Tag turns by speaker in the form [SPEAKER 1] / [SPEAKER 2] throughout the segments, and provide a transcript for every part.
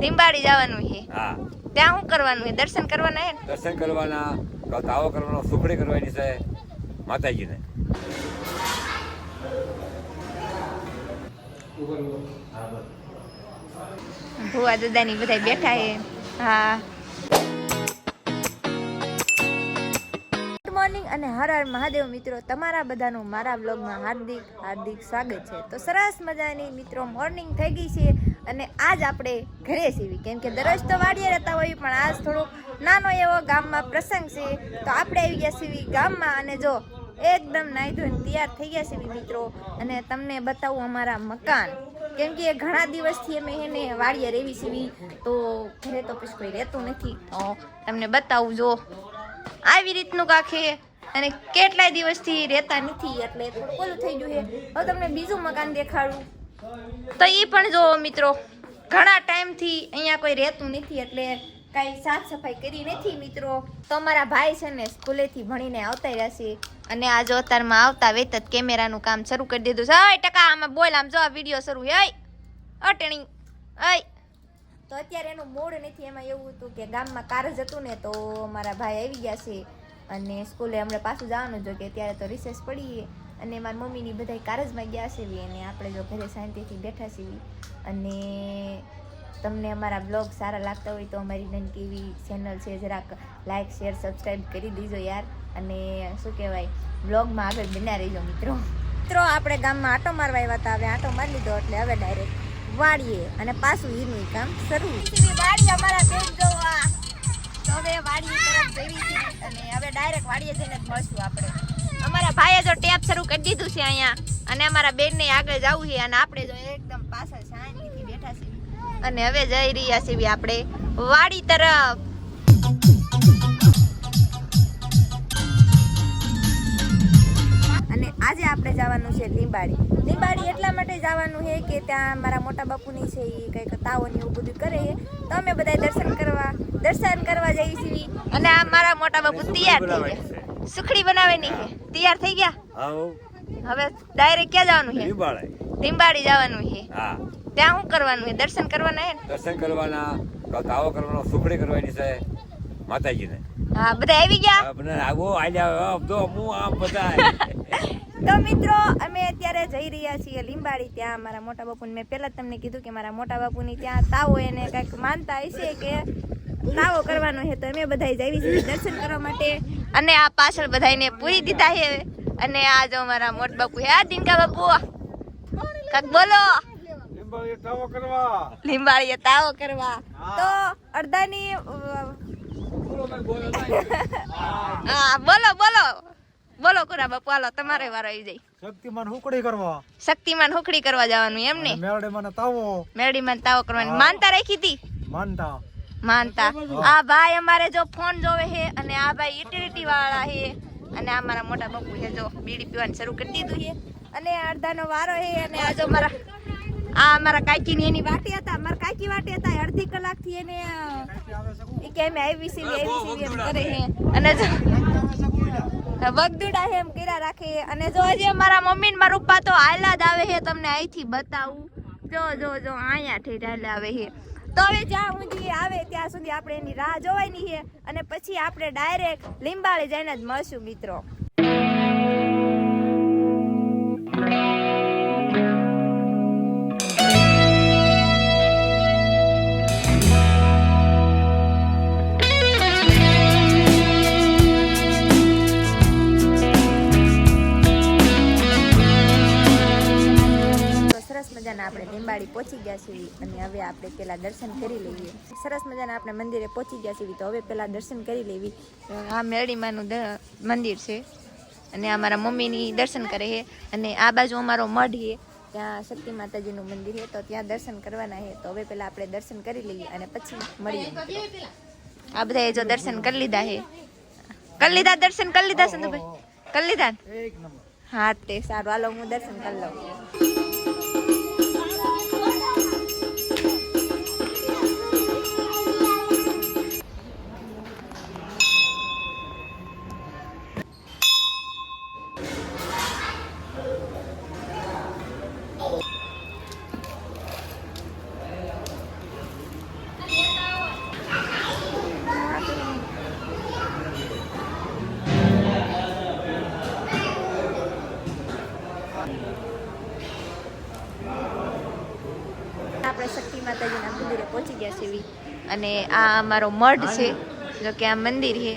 [SPEAKER 1] લીંબાડી જવાનું છે.
[SPEAKER 2] હા.
[SPEAKER 1] ત્યાં શું કરવાનું છે? દર્શન કરવાના છે?
[SPEAKER 2] દર્શન કરવાના, તાવો કરવાનો, સુખડી કરવાની છે માતાજીને.
[SPEAKER 1] ભુવા દાદાની બધા બેઠા છે. હા. ગુડ મોર્નિંગ અને હર હર મહાદેવ મિત્રો, તમારા બધાનું મારા બ્લોગમાં હાર્દિક હાર્દિક સ્વાગત છે. તો સરસ મજાની મિત્રો મોર્નિંગ થઈ ગઈ છે અને આજ આપણે ઘરે સીવી, કેમ કે દરરોજ તો વાડીએ રહેતા હોય, પણ આજ થોડોક નાનો એવો ગામમાં પ્રસંગ છે, તો આપણે આવી ગયા સીવી ગામમાં. અને જો એકદમ નાહી ધોઈને તૈયાર થઈ ગયા સીવી મિત્રો, અને તમને બતાવું અમારા મકાન, કેમ કે ઘણા દિવસથી અમે એને વાડીએ રેવી સીવી, તો ઘરે તો પછી કોઈ રહેતું નથી. તો તમને બતાવું, જો આવી રીતનું કાંખે, અને કેટલાય દિવસથી રહેતા નથી એટલે થોડું ઓલું થઈ ગયું છે. હવે તમને બીજું મકાન દેખાડું, તો એ પણ જો મિત્રો, ઘણા ટાઈમથી અહીંયા કોઈ રહેતું નથી એટલે કાંઈ સાફ સફાઈ કરી નથી મિત્રો. તો અમારા ભાઈ છે ને સ્કૂલેથી ભણીને આવતા રહ્યા છે, અને આ જો અત્યારમાં આવતા વેત જ કેમેરાનું કામ શરૂ કરી દીધું છે. ઓય ટકા આમાં બોલ, આમ જો આ વિડીયો શરૂ છે. અટણી ઓય. તો અત્યારે એનું મૂડ નથી. એમાં એવું હતું કે ગામમાં કારજ હતું ને, તો મારા ભાઈ આવી ગયા છે અને સ્કૂલે હમણાં પાછું જવાનું, જો કે અત્યારે તો રિસેસ પડી, અને મારી મમ્મીની બધા કારજમાં ગયા છે, અને આપણે જો ઘરે શાંતિથી બેઠા છીએ. અને તમને અમારા બ્લોગ સારા લાગતા હોય તો અમારી નાનકી એવી ચેનલ છે, જરાક લાઇક શેર સબસ્ક્રાઈબ કરી દીજો યાર. અને શું કહેવાય, બ્લોગમાં આગળ બન્યા રહીજો મિત્રો. આપણે ગામમાં આટો મારવા આવ્યા હતા, હવે આટો મારી લીધો એટલે હવે ડાયરેક્ટ વાડીએ, અને પાછું હીનું કામ શરૂ. વાડી અમારા બેન જોવા, તો હવે વાડી તરફ જઈ છે, અને હવે ડાયરેક્ટ વાડીએ જઈને જ મળશું આપણે. અમારા ભાઈએ જો ટેપ શરૂ કરી દીધું છે અહીંયા, અને અમારા બેનને આગળ જવું છે, અને આપણે જો એકદમ પાછળ શાંતિથી બેઠા છીએ, અને હવે જઈ રહ્યા છીએ આપણે વાડી તરફ. અને આજે આપણે જવાનું છે લીંબાડી. લીંબાડી એટલા માટે જવાનું છે કે ત્યાં મારા મોટા બાપુની છે, એ કંઈક તાવોની એવું બધું કરે છે, તો અમે બધા દર્શન કરવા જઈએ છીએ. અને આ મારા મોટા બાપુ તૈયાર થઈ ગયા, સુખડી બનાવવાની છે. તૈયાર થઈ ગયા, હવે ડાયરેક્ટ ક્યાં જવાનું છે? લીંબાડી જવાનું છે. ત્યાં શું કરવાનું છે? દર્શન કરવાના છે.
[SPEAKER 2] દર્શન કરવાના, તાવો કરવાનો, સુખડી કરવાની છે માતાજીને.
[SPEAKER 1] હા, બધા આવી ગયા. તો મિત્રો, અમે અત્યારે જઈ રહ્યા છીએ લીંબાડી. ત્યાં મારા મોટા બાપુને મેં પહેલા તમને કીધું કે મારા મોટા બાપુની ત્યાં તાવો, એને કંઈક માનતા હશે કે તાવો કરવાનો છે, તો અમે બધા જઈએ છીએ દર્શન કરવા માટે. અને આ પાછળ બધાને પૂરી દીધા છે, અને આ જો મારા મોટા બાપુ હે, આ દિનકા બાપુ કાક બોલો. લીંબાડીએ તાવો કરવા, તો અડધાની હા બોલો બોલો બોલો કુરા બાપુ, હાલો તમારે વારો આવી જાય. શક્તિમાન હુકડી કરવા જવાનું એમ ને? મેરડીમાં તાવો કરવાની માનતા રાખી હતી. માનતા આ ભાઈ અમારે જો ફોન જોવે છે, અને આ ભાઈ યુટિલિટી વાળા છે, અને આ મારા મોટા બાપુ છે, જો બીડી પીવાનું શરૂ કરી દીધું છે, અને અડધાનો વારો છે. અને આ જો મારા કાકીની એની વાટી હતા, મારા કાકી વાટી હતા, અડધી કલાકથી એને કે અમે આવી સીવી એમ કરે છે, અને જો વગદુડા એમ કર્યા રાખે. અને જો હજી અમારા મમ્મી ને મારા પપ્પા તો હાલા જ આવે છે, તમને અહીંથી બતાવું. જો અહીંયા થી હાલા આવે છે. તો હવે જ્યાં સુધી આવે ત્યાં સુધી આપણે એની રાહ જોવાની છે, અને પછી આપણે ડાયરેક્ટ લીંબાડી જઈને જ મળશું મિત્રો. આપણે લીંબાડી પહોંચી ગયા છીએ, અને હવે આપણે પેલા દર્શન કરી લઈએ. સરસ મજાના આપણે મંદિરે પહોંચી ગયા છીએ, તો હવે પેલા દર્શન કરી લેવી. આ મેરડીમાનું મંદિર છે, અને આ મારા મમ્મીની દર્શન કરે છે, અને આ બાજુ અમારો મઢ છે, ત્યાં શક્તિ માતાજીનું મંદિર છે, તો ત્યાં દર્શન કરવાના છે. તો હવે પેલા આપણે દર્શન કરી લઈએ, અને પછી મળીએ. આ બધા જો દર્શન કરી લીધા છે. કરી લીધા દર્શન કરી લીધા સંતુભાઈ? કરી લીધા. હા તે સારું, હાલો હું દર્શન કરી લઉં. મંદિરે પહોંચી ગયા છે એવી. અને આ અમારો મઢ છે, જો કે આ મંદિર છે,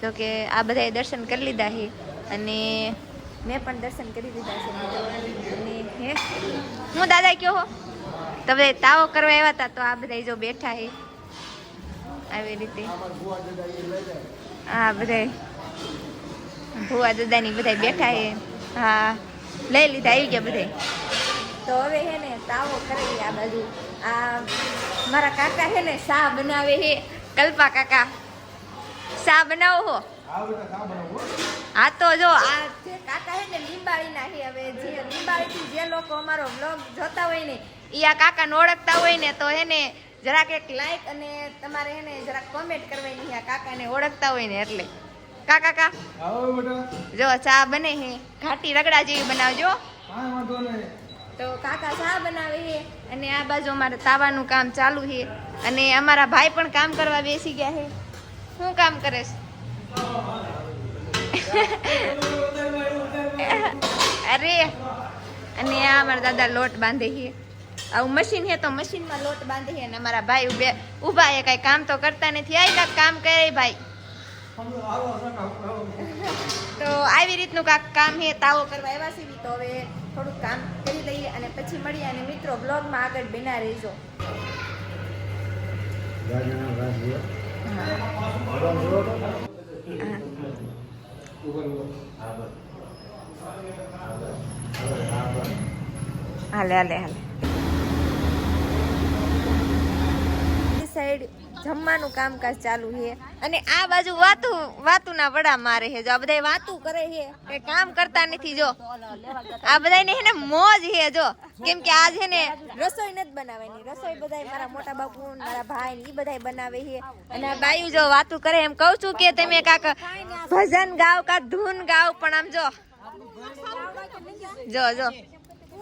[SPEAKER 1] જો કે આ બધાએ દર્શન કરી લીધા છે અને મેં પણ દર્શન કરી લીધા છે મિત્રો. અને હે હું દાદા કયો હો તો બધા તાવો કરવા આવ્યા હતા, તો આ બધા જો બેઠા છે આવી રીતે. હા બધા ભુવા દાદાની બધા બેઠા છે. હા લઈ લીધા, આવી ગયા બધા. તો હવે હે ને તાવો કરી આ બાજુ. આ મારા કાકા હે ને શા બનાવે છે, કલ્પા કાકા શા બનાવો હો. હા તો જો આ જે કાકા હે ને લીંબાળીના છે. હવે જે લીંબાળીથી જે લોકો અમારો વ્લોગ જોતા હોય ને એ આ કાકાને ઓળખતા હોય ને તો હે ને જરાક એક લાઈક અને તમારે હે ને જરાક કોમેન્ટ કરવાની આ કાકાને ઓળખતા હોય ને એટલે. કાકા જો ચા બને છે, ઘાટી રગડા જેવી બનાવજો. તો કાકા ચા બનાવે છે અને આ બાજુ અમારે તાવાનું કામ ચાલુ છે. અને અમારા ભાઈ પણ કામ કરવા બેસી ગયા છે. શું કામ કરે છે? અરે અને આ અમારા દાદા લોટ બાંધે છે. આવું મશીન છે તો મશીનમાં લોટ બાંધે છે. અને અમારા ભાઈ ઊભા એ કઈ કામ તો કરતા નથી. આ કાંક કામ કરે ભાઈ. તો આવી રીતનું કાંક કામ છે, તાવો કરવા આવ્યા છે. તો હવે થોડુંક કામ કરી લઈએ અને પછી મળીએ. અને મિત્રો બ્લોગમાં આગળ બના રહેજો. હાલે હાલે હાલે સાઈડ જમવાનું કામકાજ ચાલુ છે. અને આ બાજુ વાતુના વડા મારે છે. જો આ બધા વાતું કરે છે, કે કામ કરતા નથી. જો આ બધાને હે ને મોજ છે. જો કેમ કે આજ હે ને રસોઈ નથી બનાવવાની. રસોઈ બધા મારા મોટા બાપુ મારા ભાઈ ને એ બધા બનાવે છે. અને આ બાયુ જો વાતું કરે. એમ કહું છું કે તમે કાક ભજન ગાવ કા ધૂન ગાવ, પણ આમ જો જો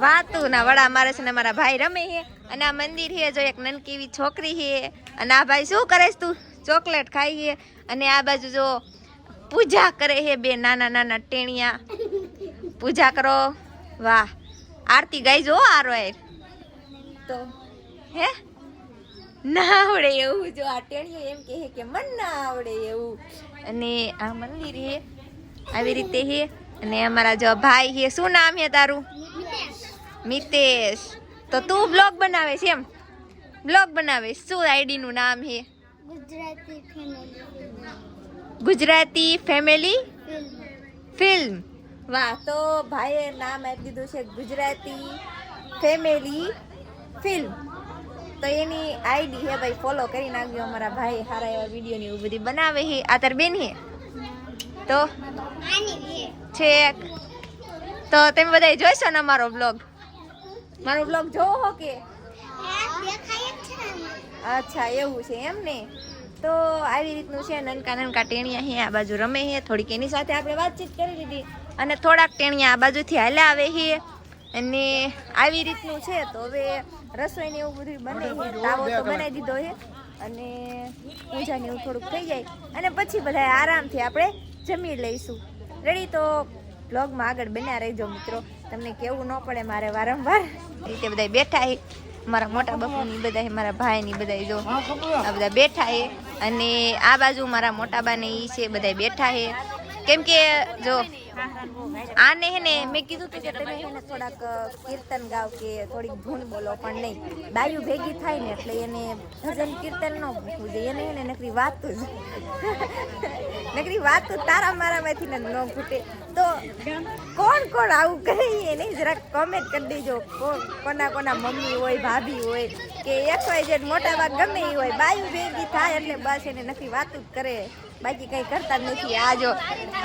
[SPEAKER 1] વાતું ના વડા મારે છે ને મારા ભાઈ રમે છે. અને આ મંદિર છે, જો એક નનકી એવી છોકરી છે. અને આ ભાઈ શું કરે તું? ચોકલેટ ખાઈ છે. અને આ બાજુ જો પૂજા કરે છે બે નાના નાના ટેણિયા. પૂજા કરો. વાહ, આરતી ગાઈ જો આરો એ તો હે ના આવડે એવું. જો આ ટેણીઓ એમ કહે કે મન ના આવડે એવું. અને આ મંદિર છે આવી રીતે છે. અને અમારા જો ભાઈ છે. શું નામ છે તારું? મિતેશ. તો તું બ્લોગ બનાવે છે એમ? બ્લોગ બનાવે. શું આઈડી નું નામ છે? Gujarati family film. વાહ, તો ભાઈએ નામ આપી દીધું છે ગુજરાતી ફેમિલી ફિલ્મ. તો એની આઈડી છે ભાઈ, ફોલો કરી નાખજો. અમારા ભાઈ સારા એવા વિડીયો ને એવું બધી બનાવે છે. આ તાર બેન છે તો છેક. તો તમે બધા જોઈશો ને અમારો બ્લોગ? મારો બ્લોગ જોવો હો કે? અચ્છા એવું છે એમ ને. તો આવી રીતનું છે. નનકા નનકા ટેણિયા છે આ બાજુ રમે છે. થોડીક એની સાથે આપણે વાતચીત કરી લીધી. અને થોડાક ટેણિયા આ બાજુથી હાલ્યા આવે છે. અને આવી રીતનું છે. તો હવે રસોઈ ને એવું બધું બને છે. તાવો તો બનાવી દીધો છે. અને પૂજા ને એવું થોડુંક થઈ જાય અને પછી બધા આરામથી આપણે જમી લઈશું. રેડી? તો બ્લોગમાં આગળ બન્યા રહેજો મિત્રો. તમને કેવું ન પડે મારે વારંવાર. રીતે બધા બેઠા છે. મારા મોટા બાપુની બધા, મારા ભાઈની બધા જો આ બધા બેઠા છે. અને આ બાજુ મારા મોટા બા ને ઈ છે બધા બેઠા છે. કેમ કે જો આને હે ને મેં કીધું હતું કે તમે એને થોડાક કીર્તન ગાવ કે થોડીક ધૂન બોલો, પણ નહીં. બાયું ભેગી થાય ને એટલે એને ભજન કીર્તન ન પૂછવું જોઈએ. એને એને નકરી વાતું નકરી વાતું તારા મારામાંથી ન ફૂટે. તો કોણ કોણ આવું કરે એને જરાક કોમેન્ટ કરી દેજો. કોના કોના મમ્મી હોય, ભાભી હોય કે XYZ મોટા ભાગ ગમે એ હોય, બાયું ભેગી થાય એટલે બસ એને નકરી વાતું જ કરે, બાકી કઈ કરતા જ નથી. આ જો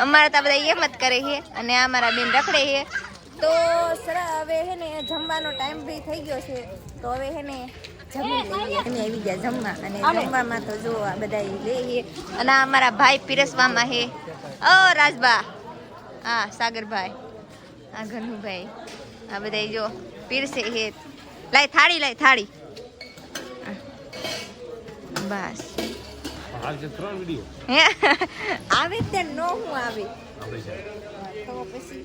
[SPEAKER 1] અમારા તો બધા એમ જ કરે છે. અને આ મારા બેન રખડે છે. તો હવે હે ને જમવાનો ટાઈમ બી થઈ ગયો છે. તો હવે હે ને જમી લઈએ. અમે આવી ગયા જમવા. અને જમવામાં તો જો આ બધા લઈએ. અને આ મારા ભાઈ પીરસવામાં છે. ઓ રાજબા, હા સાગરભાઈ, આ ઘનુભાઈ, આ બધા જો પીરસે છે. લાય થાળી, લાય થાળી. બસ આવે તે નો હું આવે તો પછી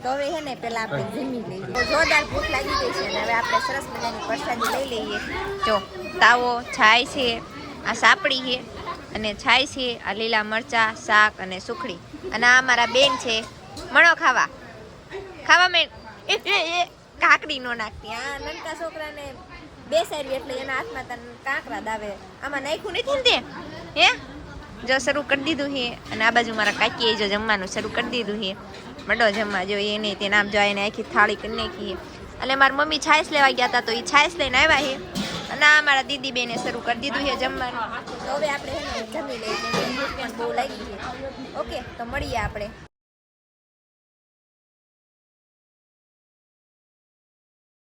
[SPEAKER 1] તો હવે હે ને પેલા આપણે જમી લઈએ. તો જોરદાર ભૂખ લાગી ગઈ છે અને હવે આપણે સરસ મજાની પ્રસાદી લઈ લઈએ. જો તાવો, છાય છે, આ સાપડી છે અને છાય છે, આ લીલા મરચા, શાક અને સુખડી. અને આ મારા બેન છે મણો ખાવા મેં એ કાકડી નો નાખતી. આ નાનકા છોકરાને બેસાડ્યું એટલે એના હાથમાં તને કાંકરા દાવે. આમાં નાખ્યું નથી ને તે હે જો શરૂ કરી દીધું છે. અને આ બાજુ મારા કાકીએ જો જમવાનું શરૂ કરી દીધું છે. મડો જમવા જો એને તે નામ જો એને આખી થાળી કરી નાખી. અને મારી મમ્મી છાશ લેવા ગયા હતા તો એ છાશ લઈને આવ્યા છે. અને આ મારા દીદી બેને શરૂ કરી દીધું છે જમવાનું. તો હવે આપણે જમી લઈએ, બહુ લાગી છે. ઓકે, તો મળીએ આપણે.